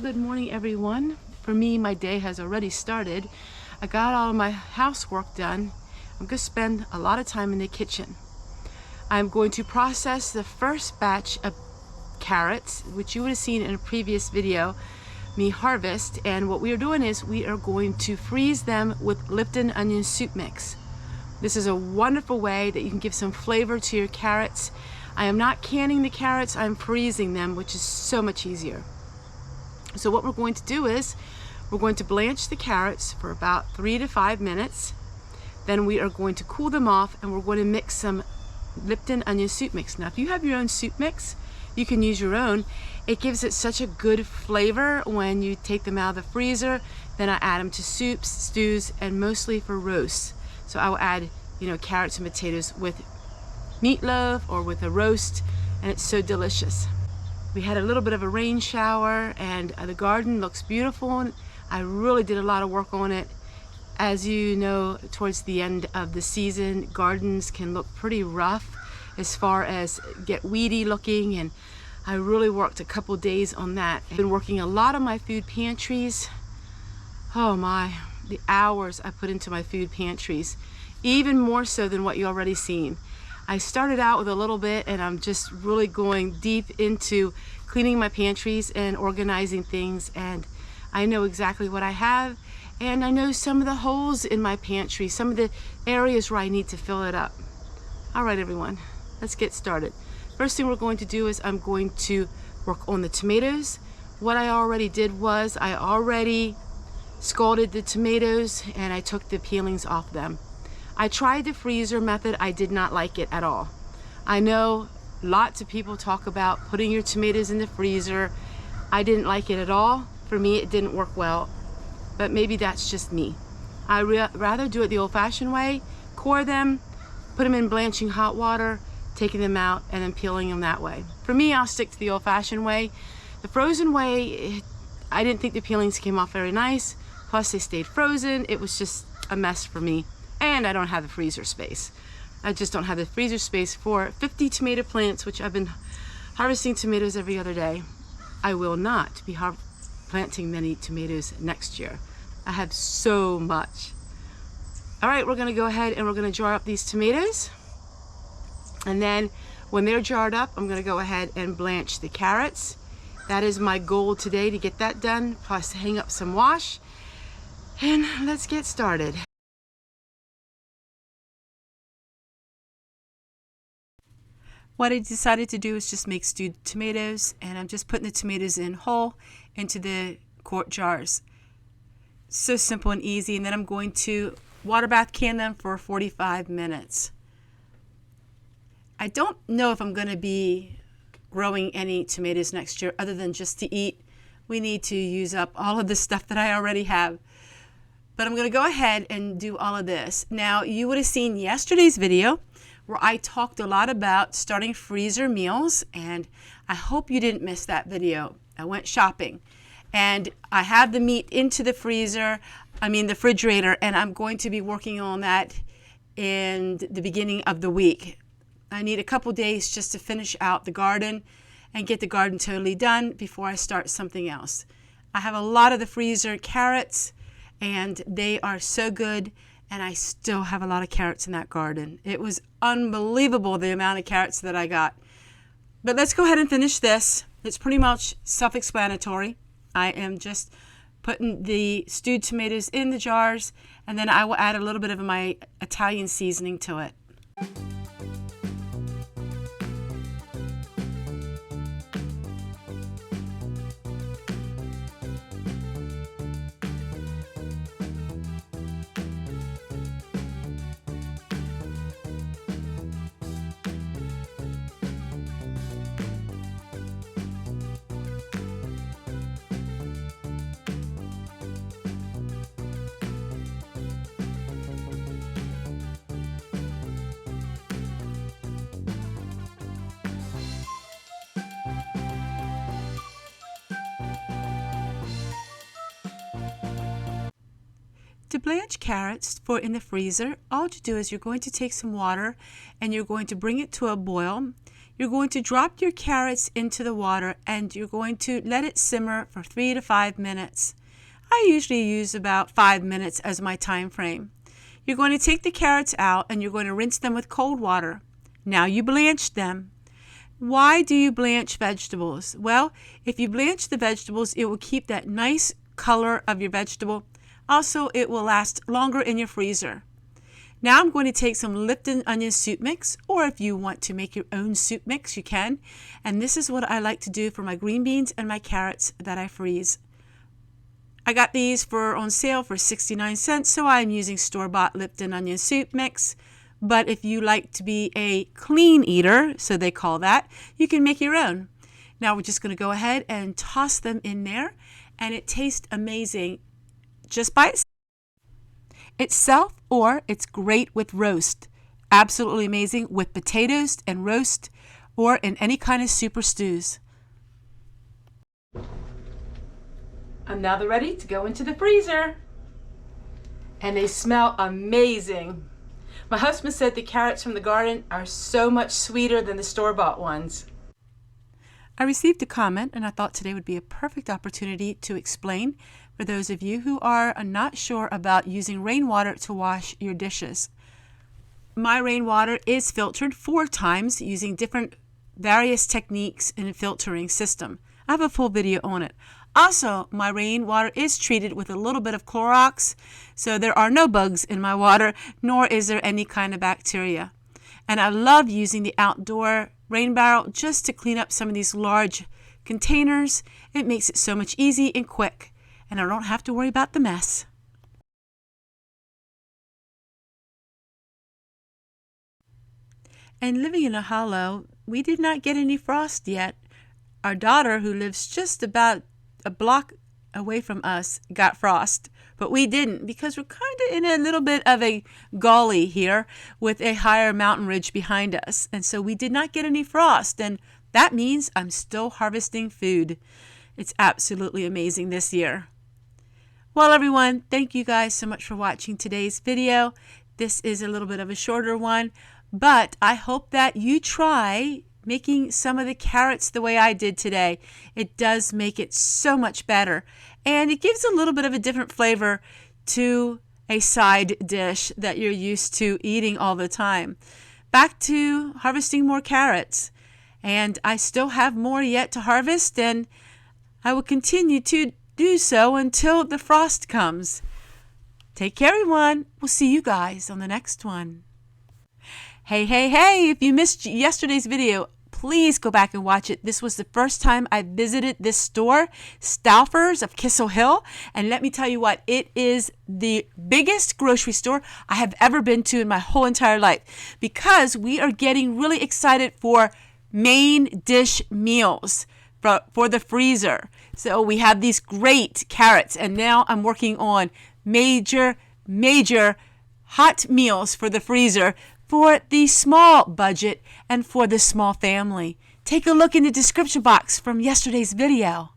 Good morning, everyone. For me, my day has already started. I got all of my housework done. I'm going to spend a lot of time in the kitchen. I'm going to process the first batch of carrots, which you would have seen in a previous video, me harvest. And what we are doing is we are going to freeze them with Lipton onion soup mix. This is a wonderful way that you can give some flavor to your carrots. I am not canning the carrots, I'm freezing them, which is so much easier. So what we're going to do is we're going to blanch the carrots for about 3 to 5 minutes. Then we are going to cool them off and we're going to mix some Lipton onion soup mix. Now if you have your own soup mix, you can use your own. It gives it such a good flavor when you take them out of the freezer. Then I add them to soups, stews, and mostly for roasts. So I will add, carrots and potatoes with meatloaf or with a roast, and it's so delicious. We had a little bit of a rain shower and the garden looks beautiful. I really did a lot of work on it. As you know, towards the end of the season, gardens can look pretty rough as far as get weedy looking, and I really worked a couple days on that. I've been working a lot on my food pantries. Oh my, the hours I put into my food pantries, even more so than what you already seen. I started out with a little bit and I'm just really going deep into cleaning my pantries and organizing things, and I know exactly what I have, and I know some of the holes in my pantry, some of the areas where I need to fill it up. All right, everyone, let's get started. First thing we're going to do is I'm going to work on the tomatoes. What I already did was I already scalded the tomatoes and I took the peelings off them. I tried the freezer method. I did not like it at all. I know lots of people talk about putting your tomatoes in the freezer. I didn't like it at all. For me, it didn't work well, but maybe that's just me. I rather do it the old-fashioned way, core them, put them in blanching hot water, taking them out, and then peeling them that way. For me, I'll stick to the old-fashioned way. The frozen way, I didn't think the peelings came off very nice, plus they stayed frozen. It was just a mess for me. And I don't have the freezer space. I just don't have the freezer space for 50 tomato plants, which I've been harvesting tomatoes every other day. I will not be planting many tomatoes next year. I have so much. All right, we're gonna go ahead and we're gonna jar up these tomatoes. And then when they're jarred up, I'm gonna go ahead and blanch the carrots. That is my goal today, to get that done, plus hang up some wash. And let's get started. What I decided to do is just make stewed tomatoes, and I'm just putting the tomatoes in whole into the quart jars. So simple and easy. And then I'm going to water bath can them for 45 minutes. I don't know if I'm going to be growing any tomatoes next year other than just to eat. We need to use up all of the stuff that I already have. But I'm going to go ahead and do all of this. Now, you would have seen yesterday's video where I talked a lot about starting freezer meals, and I hope you didn't miss that video. I went shopping and I have the meat into the the refrigerator, and I'm going to be working on that in the beginning of the week. I need a couple days just to finish out the garden and get the garden totally done before I start something else. I have a lot of the freezer carrots and they are so good. And I still have a lot of carrots in that garden. It was unbelievable the amount of carrots that I got. But let's go ahead and finish this. It's pretty much self-explanatory. I am just putting the stewed tomatoes in the jars, and then I will add a little bit of my Italian seasoning to it. To blanch carrots for in the freezer, all you do is you're going to take some water and you're going to bring it to a boil. You're going to drop your carrots into the water and you're going to let it simmer for 3 to 5 minutes. I usually use about 5 minutes as my time frame. You're going to take the carrots out and you're going to rinse them with cold water. Now you blanch them. Why do you blanch vegetables? Well, if you blanch the vegetables, it will keep that nice color of your vegetable. Also, it will last longer in your freezer. Now I'm going to take some Lipton onion soup mix, or if you want to make your own soup mix, you can. And this is what I like to do for my green beans and my carrots that I freeze. I got these on sale for 69 cents, so I'm using store-bought Lipton onion soup mix. But if you like to be a clean eater, so they call that, you can make your own. Now we're just going to go ahead and toss them in there, and it tastes amazing just by itself, or it's great with roast. Absolutely amazing with potatoes and roast, or in any kind of soup or stews. And now they're ready to go into the freezer. And they smell amazing. My husband said the carrots from the garden are so much sweeter than the store-bought ones. I received a comment and I thought today would be a perfect opportunity to explain for those of you who are not sure about using rainwater to wash your dishes. My rainwater is filtered 4 times using different various techniques in a filtering system. I have a full video on it. Also, my rainwater is treated with a little bit of Clorox, so there are no bugs in my water, nor is there any kind of bacteria. And I love using the outdoor rain barrel just to clean up some of these large containers. It makes it so much easy and quick, and I don't have to worry about the mess. And living in a hollow, we did not get any frost yet. Our daughter, who lives just about a block away from us, got frost, but we didn't because we're kind of in a little bit of a gully here with a higher mountain ridge behind us, and so we did not get any frost, and that means I'm still harvesting food. It's absolutely amazing this year. Well, everyone, thank you guys so much for watching today's video. This is a little bit of a shorter one, but I hope that you try making some of the carrots the way I did today. It does make it so much better, and it gives a little bit of a different flavor to a side dish that you're used to eating all the time. Back to harvesting more carrots, and I still have more yet to harvest, and I will continue to do so until the frost comes. Take care, everyone. We'll see you guys on the next one. Hey, if you missed yesterday's video, please go back and watch it. This was the first time I visited this store, Stauffer's of Kissel Hill. And let me tell you what, it is the biggest grocery store I have ever been to in my whole entire life, because we are getting really excited for main dish meals for the freezer. So we have these great carrots, and now I'm working on major hot meals for the freezer for the small budget and for the small family. Take a look in the description box from yesterday's video.